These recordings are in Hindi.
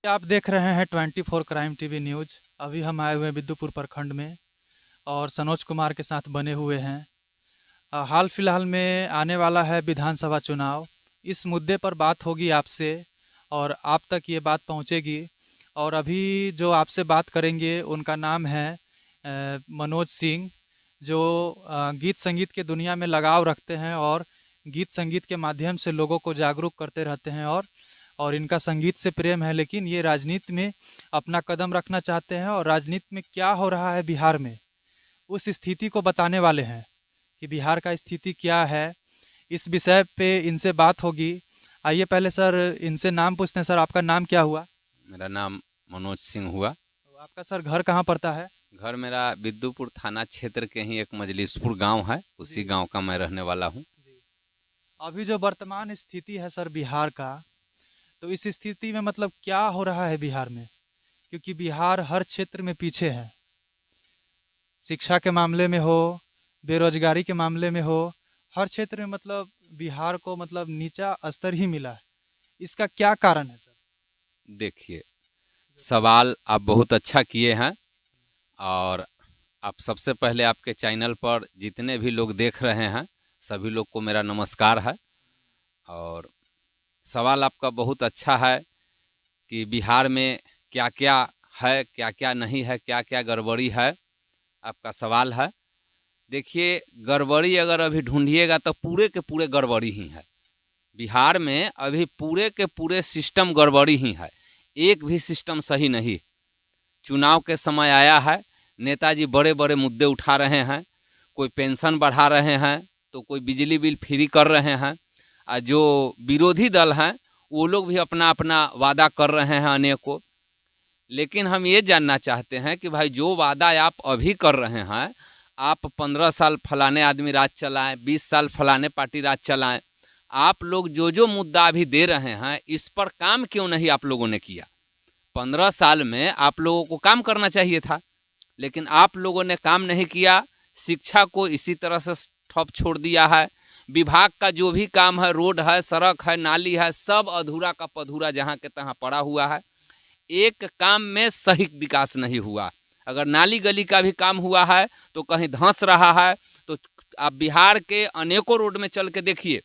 आप देख रहे हैं 24 क्राइम टीवी न्यूज। अभी हम आए हुए हैं बिद्दुपुर प्रखंड में और सनोज कुमार के साथ बने हुए हैं। हाल फिलहाल में आने वाला है विधानसभा चुनाव। इस मुद्दे पर बात होगी आपसे और आप तक ये बात पहुंचेगी। और अभी जो आपसे बात करेंगे उनका नाम है मनोज सिंह, जो गीत संगीत के दुनिया में लगाव रखते हैं और गीत संगीत के माध्यम से लोगों को जागरूक करते रहते हैं। और इनका संगीत से प्रेम है, लेकिन ये राजनीति में अपना कदम रखना चाहते हैं और राजनीति में क्या हो रहा है बिहार में उस स्थिति को बताने वाले हैं कि बिहार का स्थिति क्या है। इस विषय पे इनसे बात होगी। आइए पहले सर इनसे नाम पूछते हैं। सर आपका नाम क्या हुआ? मेरा नाम मनोज सिंह हुआ। तो आपका सर घर कहाँ पड़ता है? घर मेरा बिद्दुपुर थाना क्षेत्र के ही एक मजलिसपुर गांव है, उसी जी गांव का मैं रहने वाला हूं। जी। अभी जो वर्तमान स्थिति है सर बिहार का, तो इस स्थिति में मतलब क्या हो रहा है बिहार में? क्योंकि बिहार हर क्षेत्र में पीछे है। शिक्षा के मामले में हो, बेरोजगारी के मामले में हो, हर क्षेत्र में मतलब बिहार को मतलब नीचा स्तर ही मिला है। इसका क्या कारण है सर? देखिए, सवाल आप बहुत अच्छा किए हैं। और आप सबसे पहले आपके चैनल पर जितने भी लोग देख रहे हैं सभी लोग को मेरा नमस्कार है। और सवाल आपका बहुत अच्छा है कि बिहार में क्या क्या है, क्या क्या नहीं है, क्या क्या गड़बड़ी है, आपका सवाल है। देखिए, गड़बड़ी अगर अभी ढूंढिएगा तो पूरे के पूरे गड़बड़ी ही है। बिहार में अभी पूरे के पूरे सिस्टम गड़बड़ी ही है, एक भी सिस्टम सही नहीं। चुनाव के समय आया है, नेताजी बड़े बड़े मुद्दे उठा रहे हैं, कोई पेंशन बढ़ा रहे हैं तो कोई बिजली बिल फ्री कर रहे हैं। और जो विरोधी दल हैं वो लोग भी अपना अपना वादा कर रहे हैं अनेकों। लेकिन हम ये जानना चाहते हैं कि भाई जो वादा आप अभी कर रहे हैं, आप 15 साल फलाने आदमी राज चलाएं, 20 साल फलाने पार्टी राज चलाएं, आप लोग जो जो मुद्दा अभी दे रहे हैं इस पर काम क्यों नहीं आप लोगों ने किया? 15 साल में आप लोगों को काम करना चाहिए था, लेकिन आप लोगों ने काम नहीं किया। शिक्षा को इसी तरह से ठप छोड़ दिया है। विभाग का जो भी काम है, रोड है, सड़क है, नाली है, सब अधूरा का पधूरा जहाँ के तहाँ पड़ा हुआ है। एक काम में सही विकास नहीं हुआ। अगर नाली गली का भी काम हुआ है तो कहीं धंस रहा है। तो आप बिहार के अनेकों रोड में चल के देखिए,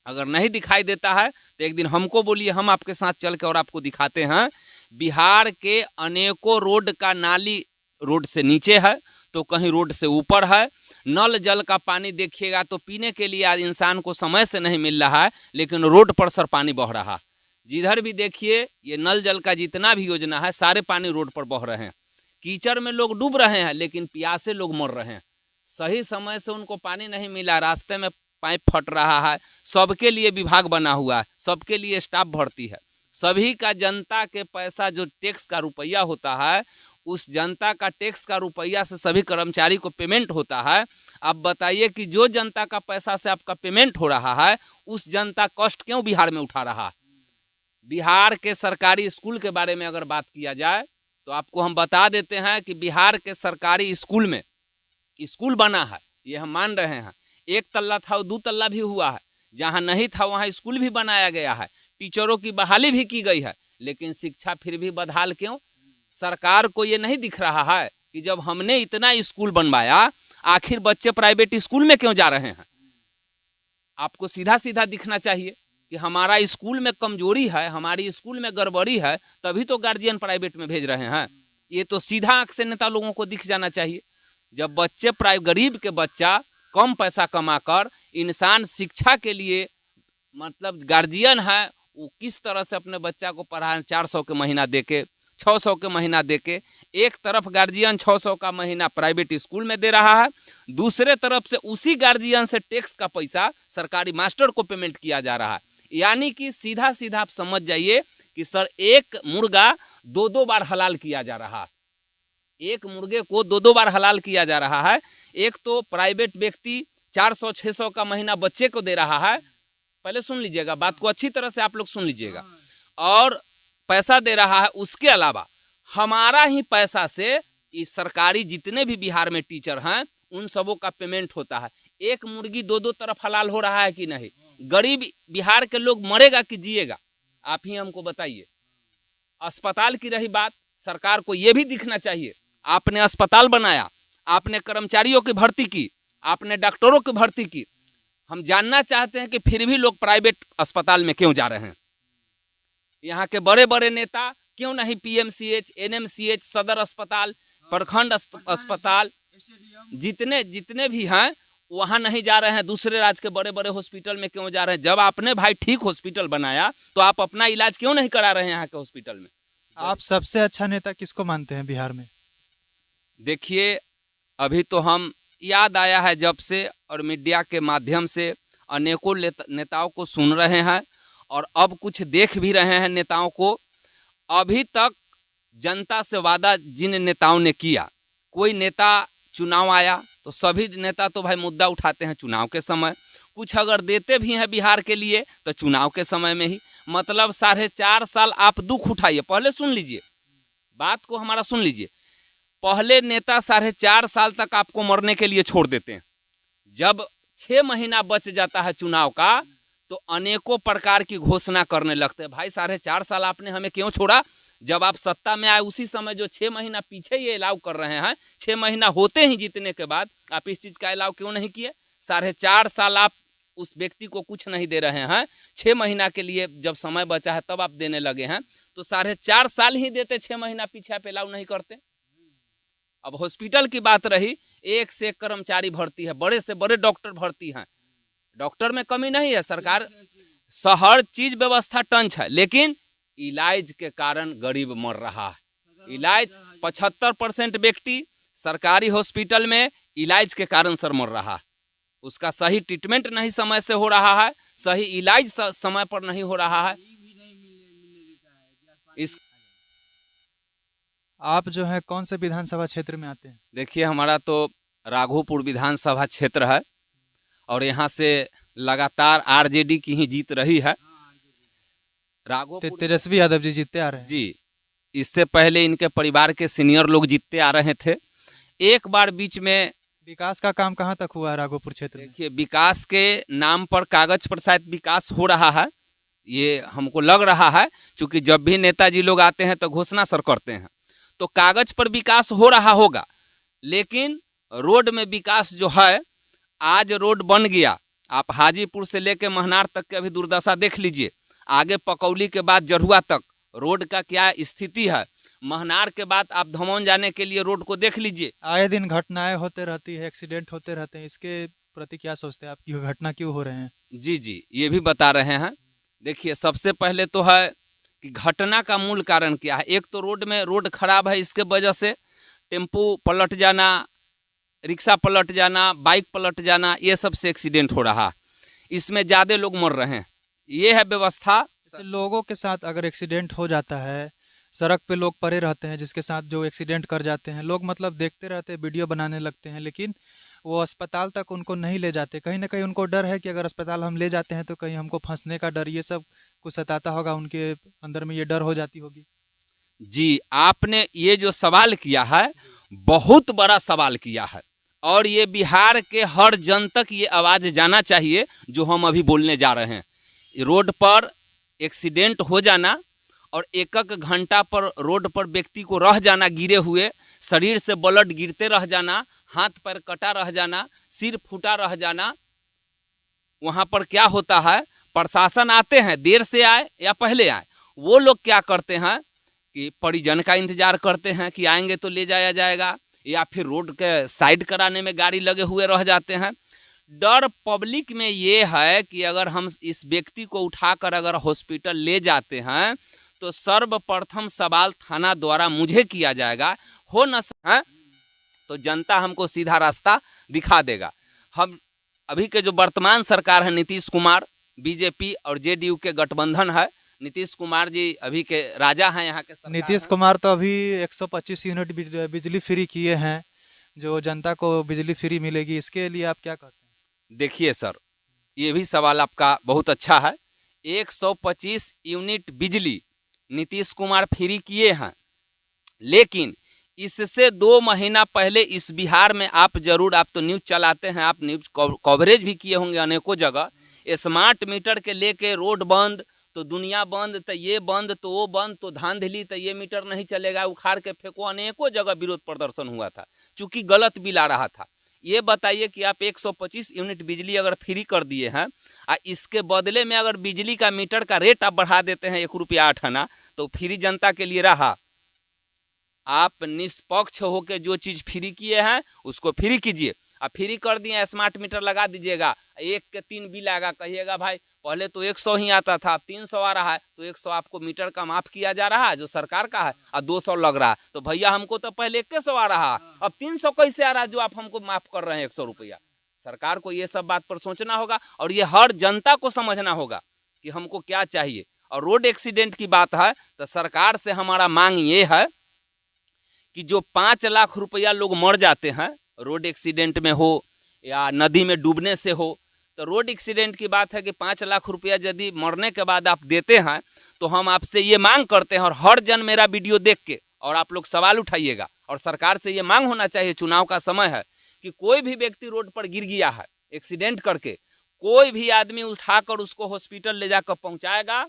अगर नहीं दिखाई देता है तो एक दिन हमको बोलिए, हम आपके साथ चल के और आपको दिखाते हैं। बिहार के अनेकों रोड का नाली रोड से नीचे है तो कहीं रोड से ऊपर है। नल जल का पानी देखिएगा तो पीने के लिए आज इंसान को समय से नहीं मिल रहा है, लेकिन रोड पर सर पानी बह रहा है। जिधर भी देखिए ये नल जल का जितना भी योजना है सारे पानी रोड पर बह रहे हैं। कीचड़ में लोग डूब रहे हैं, लेकिन प्यासे लोग मर रहे हैं। सही समय से उनको पानी नहीं मिला, रास्ते में पाइप फट रहा है। सबके लिए विभाग बना हुआ है, सबके लिए स्टाफ भर्ती है। सभी का जनता के पैसा जो टैक्स का रुपया होता है, उस जनता का टैक्स का रुपया से सभी कर्मचारी को पेमेंट होता है। आप बताइए कि जो जनता का पैसा से आपका पेमेंट हो रहा है, उस जनता कष्ट क्यों बिहार में उठा रहा है? बिहार के सरकारी स्कूल के बारे में अगर बात किया जाए तो आपको हम बता देते हैं कि बिहार के सरकारी स्कूल में स्कूल बना है, ये हम मान रहे हैं। एक तल्ला था वो 2 तल्ला भी हुआ है, जहाँ नहीं था वहाँ स्कूल भी बनाया गया है, टीचरों की बहाली भी की गई है। लेकिन शिक्षा फिर भी बदहाल क्यों? सरकार को ये नहीं दिख रहा है कि जब हमने इतना स्कूल बनवाया, आखिर बच्चे प्राइवेट स्कूल में क्यों जा रहे हैं? आपको सीधा सीधा दिखना चाहिए कि हमारा स्कूल में कमजोरी है, हमारी स्कूल में गड़बड़ी है, तभी तो गार्जियन प्राइवेट में भेज रहे हैं। ये तो सीधा आंख से नेता लोगों को दिख जाना चाहिए। जब बच्चे गरीब के बच्चा कम पैसा कमाकर इंसान शिक्षा के लिए मतलब गार्जियन है, वो किस तरह से अपने बच्चा को पढ़ाए 400 के महीना दे के, 600 के महीना दे के। एक तरफ गार्जियन 600 का महीना प्राइवेट स्कूल में दे रहा है, दूसरे तरफ से उसी गार्जियन से टैक्स का पैसा सरकारी मास्टर को पेमेंट किया जा रहा है। यानी कि सीधा सीधा आप समझ जाइए कि सर एक मुर्गा 2-2 बार हलाल किया जा रहा है। एक मुर्गे को 2-2 बार हलाल किया जा रहा है। एक तो प्राइवेट व्यक्ति 400-600 का महीना बच्चे को दे रहा है, पहले सुन लीजिएगा, बात को अच्छी तरह से आप लोग सुन लीजिएगा, और पैसा दे रहा है। उसके अलावा हमारा ही पैसा से इस सरकारी जितने भी बिहार में टीचर हैं उन सबों का पेमेंट होता है। एक मुर्गी 2-2 तरफ हलाल हो रहा है कि नहीं? गरीब बिहार के लोग मरेगा कि जिएगा? आप ही हमको बताइए। अस्पताल की रही बात, सरकार को ये भी दिखना चाहिए, आपने अस्पताल बनाया, आपने कर्मचारियों की भर्ती की, आपने डॉक्टरों की भर्ती की, हम जानना चाहते हैं कि फिर भी लोग प्राइवेट अस्पताल में क्यों जा रहे हैं। यहाँ के बड़े बड़े नेता क्यों नहीं पीएमसीएच, एनएमसीएच, सदर अस्पताल, प्रखंड अस्पताल, जितने भी हैं वहाँ नहीं जा रहे हैं, दूसरे राज्य के बड़े बड़े हॉस्पिटल में क्यों जा रहे हैं। जब आपने भाई ठीक हॉस्पिटल बनाया तो आप अपना इलाज क्यों नहीं करा रहे हैं यहाँ के हॉस्पिटल में। आप सबसे अच्छा नेता किसको मानते हैं बिहार में? देखिए, अभी तो हम याद आया है जब से, और मीडिया के माध्यम से अनेकों नेताओं को सुन रहे हैं और अब कुछ देख भी रहे हैं नेताओं को। अभी तक जनता से वादा जिन नेताओं ने किया, कोई नेता चुनाव आया तो सभी नेता तो भाई मुद्दा उठाते हैं चुनाव के समय, कुछ अगर देते भी हैं बिहार के लिए तो चुनाव के समय में ही। मतलब 4.5 साल आप दुख उठाइए, पहले सुन लीजिए बात को, हमारा सुन लीजिए। पहले नेता 4.5 साल तक आपको मरने के लिए छोड़ देते हैं, जब 6 महीना बच जाता है चुनाव का तो अनेकों प्रकार की घोषणा करने लगते हैं। भाई 4.5 साल आपने हमें क्यों छोड़ा? जब आप सत्ता में आए उसी समय जो 6 महीना पीछे ये अलाउ कर रहे हैं, 6 महीना होते ही जीतने के बाद आप इस चीज़ का अलाउ क्यों नहीं किए? 4.5 साल आप उस व्यक्ति को कुछ नहीं दे रहे हैं, 6 महीना के लिए जब समय बचा है तब आप देने लगे हैं, तो 4.5 साल ही देते, 6 महीना पीछे आप अलाउ नहीं करते। अब हॉस्पिटल की बात रही, एक से एक कर्मचारी भर्ती है, बड़े से बड़े डॉक्टर भर्ती हैं, डॉक्टर में कमी नहीं है, सरकार हर चीज व्यवस्था टंच है, लेकिन इलाज के कारण गरीब मर रहा है। इलाज 75% व्यक्ति सरकारी हॉस्पिटल में इलाज के कारण सर मर रहा है, उसका सही ट्रीटमेंट नहीं समय से हो रहा है, सही इलाज समय पर नहीं हो रहा है। इस आप जो है कौन से विधानसभा क्षेत्र में आते हैं? देखिए, हमारा तो राघोपुर विधानसभा क्षेत्र है और यहाँ से लगातार आरजेडी की ही जीत रही है। राघोपुर तेजस्वी यादव जी जीतते आ रहे हैं जी, इससे पहले इनके परिवार के सीनियर लोग जीतते आ रहे थे। एक बार बीच में विकास का काम कहाँ तक हुआ है राघोपुर क्षेत्र में? देखिए, विकास के नाम पर कागज पर शायद विकास हो रहा है, ये हमको लग रहा है, क्योंकि जब भी नेताजी लोग आते हैं तो घोषणा सर करते हैं, तो कागज पर विकास हो रहा होगा, लेकिन रोड में विकास जो है, आज रोड बन गया, आप हाजीपुर से लेकर महनार तक के अभी दुर्दशा देख लीजिए, आगे पकौली के बाद जरुआ तक रोड का क्या स्थिति है, महनार के बाद आप धमौन जाने के लिए रोड को देख लीजिए। आए दिन घटनाएं होते रहती है, एक्सीडेंट होते रहते हैं, इसके प्रति क्या सोचते हैं आप कि घटना क्यों हो रहे हैं? जी, ये भी बता रहे हैं। देखिए, सबसे पहले तो है कि घटना का मूल कारण क्या है। एक तो रोड खराब है, इसके वजह से टेम्पू पलट जाना, रिक्शा पलट जाना, बाइक पलट जाना, ये सबसे एक्सीडेंट हो रहा है, इसमें ज़्यादा लोग मर रहे हैं। ये है व्यवस्था। लोगों के साथ अगर एक्सीडेंट हो जाता है, सड़क पे लोग पड़े रहते हैं जिसके साथ जो एक्सीडेंट कर जाते हैं, लोग मतलब देखते रहते हैं, वीडियो बनाने लगते हैं, लेकिन वो अस्पताल तक उनको नहीं ले जाते। कहीं ना कहीं उनको डर है कि अगर अस्पताल हम ले जाते हैं तो कहीं हमको फंसने का डर, ये सब कुछ सताता होगा, उनके अंदर में ये डर हो जाती होगी। जी, आपने ये जो सवाल किया है बहुत बड़ा सवाल किया है, और ये बिहार के हर जन तक ये आवाज़ जाना चाहिए जो हम अभी बोलने जा रहे हैं। रोड पर एक्सीडेंट हो जाना और एक घंटा पर रोड पर व्यक्ति को रह जाना गिरे हुए, शरीर से ब्लड गिरते रह जाना, हाथ पैर कटा रह जाना, सिर फूटा रह जाना, वहाँ पर क्या होता है, प्रशासन आते हैं, देर से आए या पहले आए, वो लोग क्या करते हैं कि परिजन का इंतजार करते हैं कि आएंगे तो ले जाया जाएगा, या फिर रोड के साइड कराने में गाड़ी लगे हुए रह जाते हैं। डर पब्लिक में ये है कि अगर हम इस व्यक्ति को उठाकर अगर हॉस्पिटल ले जाते हैं तो सर्वप्रथम सवाल थाना द्वारा मुझे किया जाएगा, हो न है तो जनता हमको सीधा रास्ता दिखा देगा। हम अभी के जो वर्तमान सरकार है, नीतीश कुमार, बीजेपी और जेडीयू के गठबंधन है, नीतीश कुमार जी अभी के राजा हैं यहाँ के। नीतीश कुमार तो अभी 125 यूनिट बिजली फ्री किए हैं, जो जनता को बिजली फ्री मिलेगी, इसके लिए आप क्या कहते हैं? देखिए सर, ये भी सवाल आपका बहुत अच्छा है। 125 यूनिट बिजली नीतीश कुमार फ्री किए हैं, लेकिन इससे 2 महीना पहले इस बिहार में आप तो न्यूज़ चलाते हैं, आप न्यूज़ कवरेज भी किए होंगे अनेकों जगह, स्मार्ट मीटर के लेके रोड बंद, तो दुनिया बंद, तो ये बंद, तो वो बंद, तो धांधली, तो ये मीटर नहीं चलेगा, उखाड़ के फेंको। अनेकों जगह विरोध प्रदर्शन हुआ था, चूंकि गलत बिल आ रहा था। ये बताइए कि आप 125 यूनिट बिजली अगर फ्री कर दिए हैं, इसके बदले में अगर बिजली का मीटर का रेट आप बढ़ा देते हैं 1 रुपया 8 आना, तो फ्री जनता के लिए रहा। आप निष्पक्ष होकर जो चीज़ फ्री किए हैं उसको फ्री कीजिए। अब फ्री कर दिए, स्मार्ट मीटर लगा दीजिएगा, 1 के 3 बिल आएगा। कहिएगा भाई पहले तो 100 ही आता था, अब 300 आ रहा है, तो 100 आपको मीटर का माफ़ किया जा रहा है जो सरकार का है, और 200 लग रहा है। तो भैया हमको तो पहले 100 आ रहा है, अब 300 कैसे आ रहा है जो आप हमको माफ़ कर रहे हैं 100 रुपया। सरकार को ये सब बात पर सोचना होगा, और ये हर जनता को समझना होगा कि हमको क्या चाहिए। और रोड एक्सीडेंट की बात है तो सरकार से हमारा मांग ये है कि जो 5 लाख रुपया लोग मर जाते हैं रोड एक्सीडेंट में हो या नदी में डूबने से हो, तो रोड एक्सीडेंट की बात है कि 5 लाख रुपया यदि मरने के बाद आप देते हैं, तो हम आपसे ये मांग करते हैं, और हर जन मेरा वीडियो देख के और आप लोग सवाल उठाइएगा, और सरकार से ये मांग होना चाहिए, चुनाव का समय है, कि कोई भी व्यक्ति रोड पर गिर गया है एक्सीडेंट करके, कोई भी आदमी उठाकर उसको हॉस्पिटल ले जाकर पहुँचाएगा,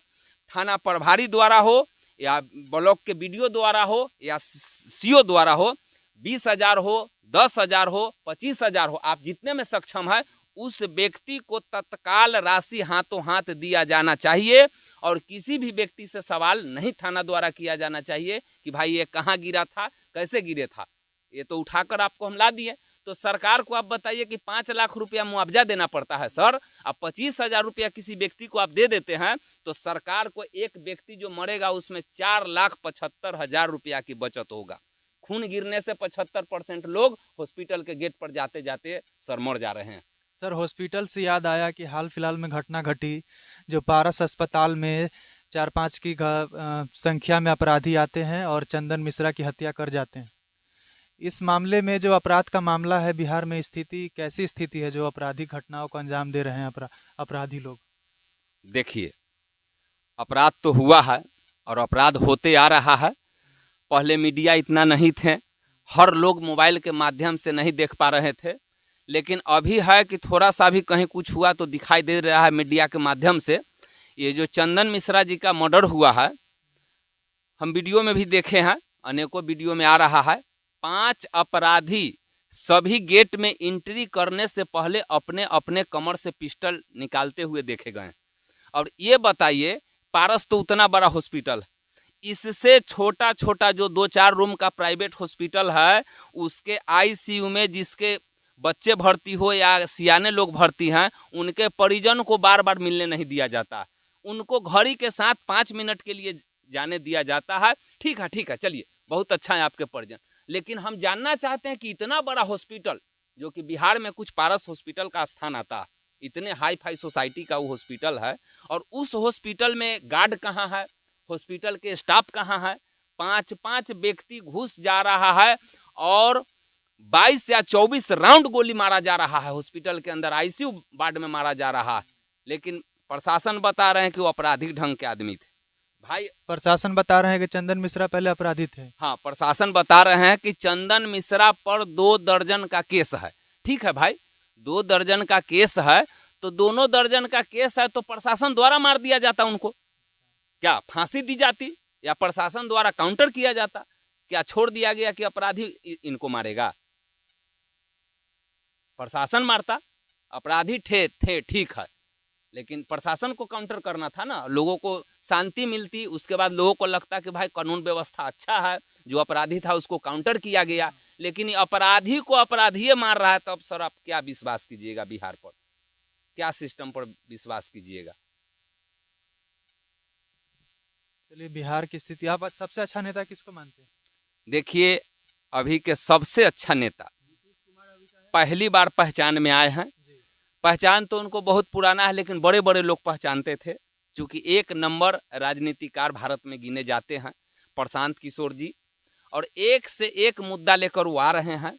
थाना प्रभारी द्वारा हो या ब्लॉक के बीडीओ द्वारा हो या सीओ द्वारा हो, 20,000 हो, 10,000 हो, 25,000 हो, आप जितने में सक्षम है उस व्यक्ति को तत्काल राशि हाथों हाथ दिया जाना चाहिए। और किसी भी व्यक्ति से सवाल नहीं थाना द्वारा किया जाना चाहिए कि भाई ये कहाँ गिरा था, कैसे गिरे था, ये तो उठाकर आपको हम ला दिए। तो सरकार को आप बताइए कि 5 लाख रुपया मुआवजा देना पड़ता है सर, अब 25,000 रुपया किसी व्यक्ति को आप दे देते हैं, तो सरकार को एक व्यक्ति जो मरेगा उसमें 4,75,000 रुपया की बचत होगा। खून गिरने से 75% लोग हॉस्पिटल के गेट पर जाते जाते सर मर जा रहे हैं। सर हॉस्पिटल से याद आया कि हाल फिलहाल में घटना घटी, जो पारस अस्पताल में 4-5 की संख्या में अपराधी आते हैं और चंदन मिश्रा की हत्या कर जाते हैं। इस मामले में जो अपराध का मामला है, बिहार में स्थिति कैसी स्थिति है, जो आपराधिक घटनाओं को अंजाम दे रहे हैं अपराधी लोग? देखिए, अपराध तो हुआ है और अपराध होते आ रहा है। पहले मीडिया इतना नहीं थे, हर लोग मोबाइल के माध्यम से नहीं देख पा रहे थे, लेकिन अभी है कि थोड़ा सा भी कहीं कुछ हुआ तो दिखाई दे रहा है मीडिया के माध्यम से। ये जो चंदन मिश्रा जी का मर्डर हुआ है, हम वीडियो में भी देखे हैं, अनेकों वीडियो में आ रहा है, 5 अपराधी सभी गेट में एंट्री करने से पहले अपने अपने कमर से पिस्टल निकालते हुए देखे गए। और ये बताइए, पारस तो उतना बड़ा हॉस्पिटल है, इससे छोटा छोटा जो 2-4 रूम का प्राइवेट हॉस्पिटल है, उसके आईसीयू में जिसके बच्चे भर्ती हो या सियाने लोग भर्ती हैं, उनके परिजन को बार बार मिलने नहीं दिया जाता, उनको घड़ी के साथ 5 मिनट के लिए जाने दिया जाता है। ठीक है, चलिए, बहुत अच्छा है आपके परिजन, लेकिन हम जानना चाहते हैं कि इतना बड़ा हॉस्पिटल, जो कि बिहार में कुछ पारस हॉस्पिटल का स्थान आता है, इतने हाई फाई सोसाइटी का वो हॉस्पिटल है, और उस हॉस्पिटल में गार्ड कहाँ है, हॉस्पिटल के स्टाफ कहाँ है? 5-5 व्यक्ति घुस जा रहा है और 22 या 24 राउंड गोली मारा जा रहा है हॉस्पिटल के अंदर, आईसीयू वार्ड में मारा जा रहा है, लेकिन प्रशासन बता रहे हैं कि वो आपराधिक ढंग के आदमी थे। भाई, प्रशासन बता रहे हैं कि चंदन मिश्रा पहले अपराधी थे। हाँ, प्रशासन बता रहे हैं कि चंदन मिश्रा पर 2 दर्जन का केस है। ठीक है भाई, 2 दर्जन का केस है, तो दोनों दर्जन का केस है तो प्रशासन द्वारा मार दिया जाता उनको, क्या फांसी दी जाती या प्रशासन द्वारा काउंटर किया जाता? क्या छोड़ दिया गया कि अपराधी इनको मारेगा? प्रशासन मारता, अपराधी थे ठीक है, लेकिन प्रशासन को काउंटर करना था ना, लोगों को शांति मिलती, उसके बाद लोगों को लगता कि भाई कानून व्यवस्था अच्छा है, जो अपराधी था उसको काउंटर किया गया, लेकिन अपराधी को अपराधी मार रहा है, तब सर आप क्या विश्वास कीजिएगा बिहार पर, क्या सिस्टम पर विश्वास कीजिएगा? चलिए, बिहार की स्थिति, आप सबसे अच्छा नेता किसको मानते हैं? देखिए, अभी के सबसे अच्छा नेता पहली बार पहचान में आए हैं। पहचान तो उनको बहुत पुराना है, लेकिन बड़े बड़े लोग पहचानते थे, क्योंकि 1 नंबर राजनीतिकार भारत में गिने जाते हैं प्रशांत किशोर जी, और एक से एक मुद्दा लेकर वो आ रहे हैं।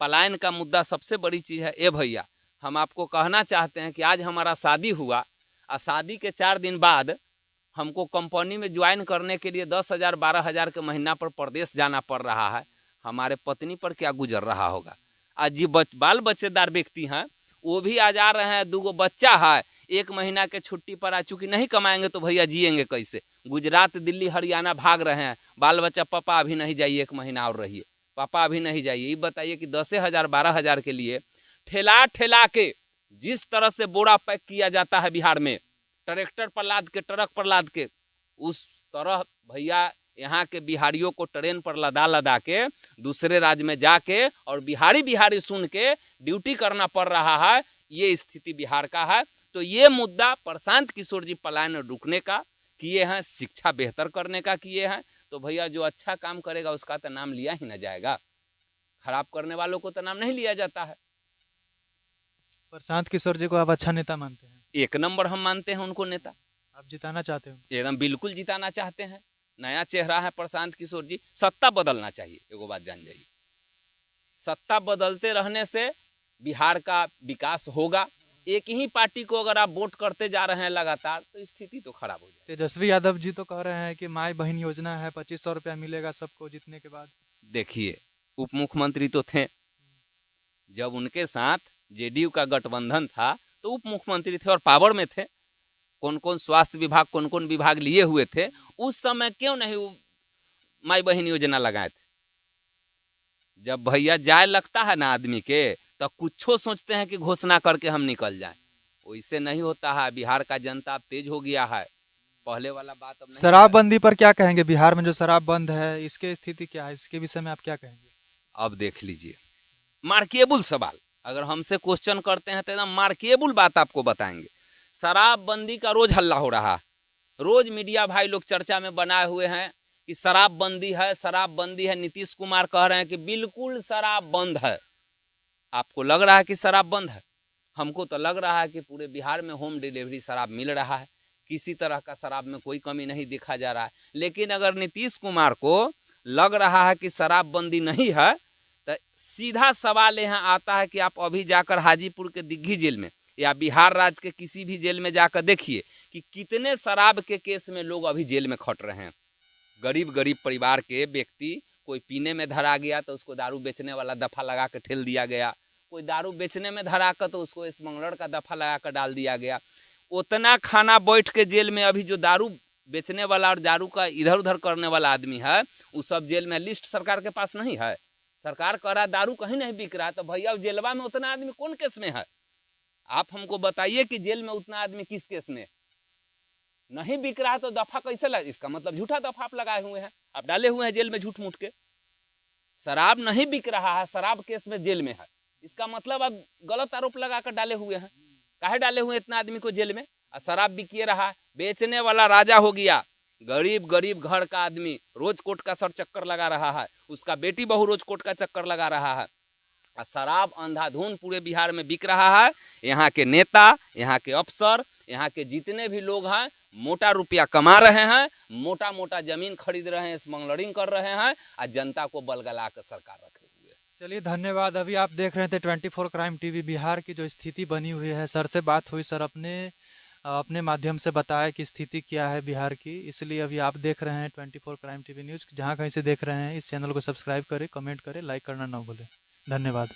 पलायन का मुद्दा सबसे बड़ी चीज़ है। ए भैया, हम आपको कहना चाहते हैं कि आज हमारा शादी हुआ और शादी के 4 दिन बाद हमको कंपनी में ज्वाइन करने के लिए 10,000 12,000 के महीना पर प्रदेश जाना पड़ रहा है। हमारे पत्नी पर क्या गुजर रहा होगा? आज जी बाल बच्चेदार व्यक्ति हैं, वो भी आज आ रहे हैं, 2 बच्चा है, 1 महीना के छुट्टी पर आ चुकी, नहीं कमाएंगे तो भैया जिएंगे कैसे। गुजरात, दिल्ली, हरियाणा भाग रहे हैं, बाल बच्चा, पापा अभी नहीं जाइए, 1 महीना और रहिए, पापा अभी नहीं जाइए। ये बताइए कि 10,000 12,000 के लिए ठेला ठेला के जिस तरह से बोरा पैक किया जाता है बिहार में, ट्रैक्टर पर लाद के, ट्रक पर लाद के, उस तरह भैया यहाँ के बिहारियों को ट्रेन पर लदा लदा के दूसरे राज्य में जाके और बिहारी बिहारी सुन के ड्यूटी करना पड़ रहा है। ये स्थिति बिहार का है। तो ये मुद्दा प्रशांत किशोर जी पलायन रुकने का किए हैं, शिक्षा बेहतर करने का किए हैं। तो भैया जो अच्छा काम करेगा उसका तो नाम लिया ही ना जाएगा, खराब करने वालों को तो नाम नहीं लिया जाता है। प्रशांत किशोर जी को आप अच्छा नेता मानते हैं? 1 नंबर हम मानते हैं उनको नेता। आप जिताना चाहते हो? एकदम बिल्कुल जिताना चाहते हैं। नया चेहरा है प्रशांत किशोर जी। सत्ता बदलना चाहिए, एगो बात जान जाइए, सत्ता बदलते रहने से बिहार का विकास होगा। एक ही पार्टी को अगर आप वोट करते जा रहे हैं लगातार तो स्थिति तो खराब हो जाएगी। तेजस्वी यादव जी तो कह रहे हैं कि माई बहन योजना है, 2500 रुपया मिलेगा सबको जीतने के बाद। देखिए, उप मुख्यमंत्री तो थे, जब उनके साथ जेडीयू का गठबंधन था तो उप मुख्यमंत्री थे और पावर में थे। कौन कौन स्वास्थ्य विभाग, कौन कौन विभाग लिए हुए थे, उस समय क्यों नहीं माई बहन योजना लगाए थे। जब भैया जाए लगता है ना आदमी के, तो कुछो सोचते हैं कि घोषणा करके हम निकल जाएं। वैसे नहीं होता है। बिहार का जनता अब तेज हो गया है, पहले वाला बात अब नहीं। शराबबंदी पर क्या कहेंगे? बिहार में जो शराब बंद है, इसके स्थिति क्या है, इसके विषय में आप क्या कहेंगे? अब देख लीजिए, मार्केबल सवाल अगर हमसे क्वेश्चन करते हैं तो एकदम मार्केबल बात आपको बताएंगे। शराबबंदी का रोज हल्ला हो रहा है, रोज मीडिया भाई लोग चर्चा में बनाए हुए हैं कि शराबबंदी है, शराबबंदी है। नीतीश कुमार कह रहे हैं कि बिल्कुल शराब बंद है। आपको लग रहा है कि शराब बंद है? हमको तो लग रहा है कि पूरे बिहार में होम डिलीवरी शराब मिल रहा है, किसी तरह का शराब में कोई कमी नहीं देखा जा रहा है। लेकिन अगर नीतीश कुमार को लग रहा है कि शराबबंदी नहीं है, तो सीधा सवाल यहाँ आता है कि आप अभी जाकर हाजीपुर के दिग्घी जेल में या बिहार राज्य के किसी भी जेल में जाकर देखिए कि कितने शराब के केस में लोग अभी जेल में खट रहे हैं। गरीब गरीब परिवार के व्यक्ति, कोई पीने में धरा गया तो उसको दारू बेचने वाला दफा लगा कर ठेल दिया गया, कोई दारू बेचने में धरा कर तो उसको स्मगलर का दफा लगा कर डाल दिया गया। उतना खाना बैठ के जेल में अभी जो दारू बेचने वाला और दारू का इधर उधर करने वाला आदमी है, वो सब जेल में। लिस्ट सरकार के पास नहीं है, सरकार कह रहा है दारू कहीं नहीं बिक रहा, तो भैया जेलवा में उतना आदमी कौन केस में है? आप हमको बताइए कि जेल में उतना आदमी किस केस में नहीं बिक रहा, तो दफा कैसे लगा? इसका मतलब झूठा दफा आप लगाए हुए हैं, आप डाले हुए हैं जेल में झूठ मूठ के। शराब नहीं बिक रहा है, शराब केस में जेल में है, इसका मतलब आप गलत आरोप लगाकर डाले हुए हैं। काहे डाले हुए इतना आदमी को जेल में? और शराब बिकिए रहा, बेचने वाला राजा हो गया, गरीब गरीब घर का आदमी रोज कोर्ट का सर चक्कर लगा रहा है, उसका बेटी बहू रोज कोर्ट का चक्कर लगा रहा है। और शराब अंधाधुन पूरे बिहार में बिक रहा है। यहाँ के नेता, यहाँ के अफसर, यहाँ के जितने भी लोग हैं मोटा रुपया कमा रहे हैं, मोटा मोटा जमीन खरीद रहे हैं, स्मगलरिंग कर रहे हैं और जनता को बलगला कर सरकार रखे हुए है। चलिए धन्यवाद। अभी आप देख रहे थे 24 क्राइम टीवी। बिहार की जो स्थिति बनी हुई है, सर से बात हुई, सर अपने माध्यम से बताया कि स्थिति क्या है बिहार की। इसलिए अभी आप देख रहे हैं 24 क्राइम टीवी न्यूज़। जहाँ कहीं से देख रहे हैं, इस चैनल को सब्सक्राइब करें, कमेंट करें, लाइक करना ना भूलें। धन्यवाद।